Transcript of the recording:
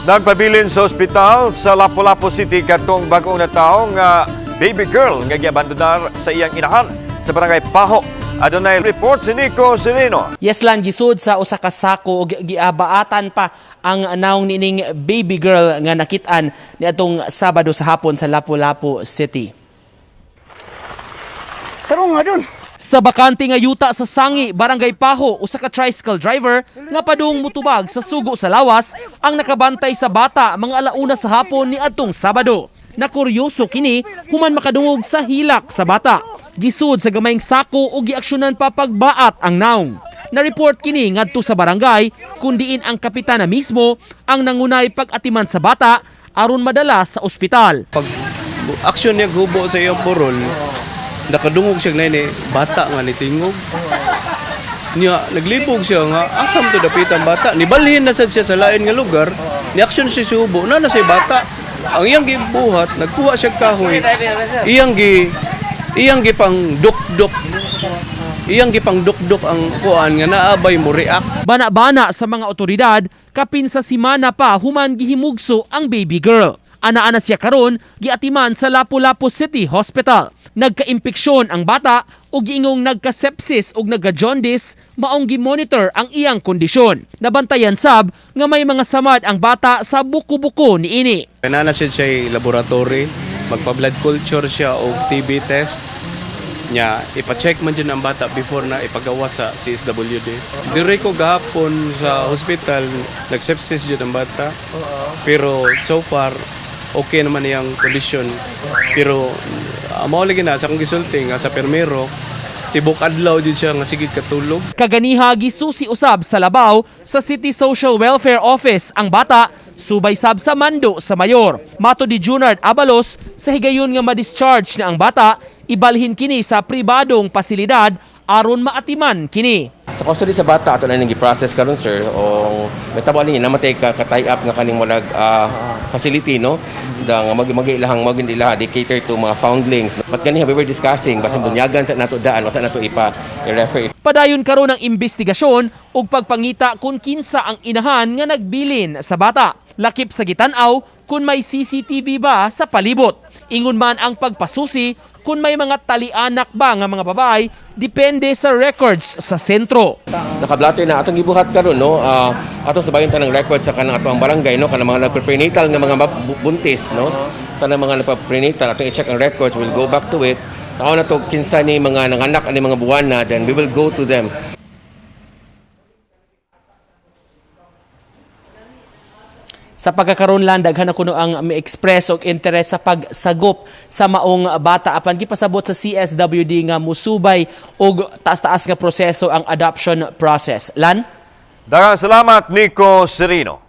Nagpabilin sa ospital sa Lapu-Lapu City katong bag-ong na tawo nga baby girl nga giabandonar sa iyang inahan sa barangay Paho. Adunay report si Nico Sereno. Yes lang, gisud sa usa ka sako ug giabaatan pa ang naong nining baby girl nga nakit-an niadtong Sabado sa hapon sa Lapu-Lapu City. Taro nga dun. Sa bakante nga yuta sa Sangi, Barangay Paho, usa ka tricycle driver nga padung mutubag sa sugo sa lawas ang nakabantay sa bata mga alauna sa hapon ni adtong Sabado. Nakuryoso kini human makadungog sa hilak sa bata. Gisud sa gamayng sako o giaksyonan pa pagbaat ang naong. Na-report kini ngadto sa barangay kundiin ang kapitana mismo ang nangunay pag-atiman sa bata aron madala sa ospital. Pag aksyon niya gubo sa iyang burol, nakadungog siya na bata nga nitingog. Niya naglibog siya nga asam to dapitan bata. Nibalhin na sad siya sa lain nga lugar, ni aksyon siya subo na say bata. Ang iyang gibuhat, nagkuha siya kahoy. Iyang gipang dukdok. Iyang gipang dukdok ang kuan nga naabay mo react. Bana-bana sa mga otoridad, kapin sa simana pa human gihimugso ang baby girl. Ana-ana siya karon giatiman sa Lapu-Lapu City Hospital. Nagka-impeksyon ang bata ug giingong nagka-sepsis ug nagka-jaundice, maong gi-monitor ang iyang kondisyon. Nabantayan sab nga may mga samad ang bata sa buko-buko niini. Nana siya laboratory, magpa-blood culture siya o TB test. Nya ipa-check man dyan ang bata before na ipagawa sa CSWD. Dire ko gahapon sa hospital, nag-sepsis dyan ang bata. Pero so far, okay naman yung kondisyon. Pero maulagi na sa akong gisulting sa permero, tibok adlaw din siya nga sigig katulog. Kaganiha gisusi usab sa labaw sa City Social Welfare Office ang bata, subay sab sa mando sa mayor. Mato di Junard Abalos, sa higayon nga ma-discharge na ang bata, ibalhin kini sa pribadong pasilidad aron maatiman kini. Sa custody sa bata, ato na nang i-process karon sir, o may tabo ninyo namatay ka tie up nga kaning malag facility, no? Dang mag-ilahang mag-ilaha, they cater to mga foundlings. But ganiha we were discussing, basta bunyagan sa nato daan, o sa nato i-refer. Padayon karon ang investigasyon ug pagpangita kung kinsa ang inahan nga nagbilin sa bata. Lakip sa gitan-aw kung may CCTV ba sa palibot. Ingon man ang pagpasusi kung may mga talianak ba nga mga babae, depende sa records sa sentro. Nakablatter na atong gibuhat karon, no? Atong sabayon tanang records sa kanang atong barangay, no? Kanang mga nagprenatal nga mga buntis, no? Tanang mga nagprenatal atong i-check ang records, we'll go back to it. Tao na to kinsa ni mga nanganak ani mga buwan na, then we will go to them. Sa pagkakaroon lang, daghan na kuno ang mi-express og interes sa pagsagop sa maong bata apan gipasabot sa CSWD nga musubay og taas-taas nga proseso ang adoption process. Lan? Daghang salamat Nico Sereno.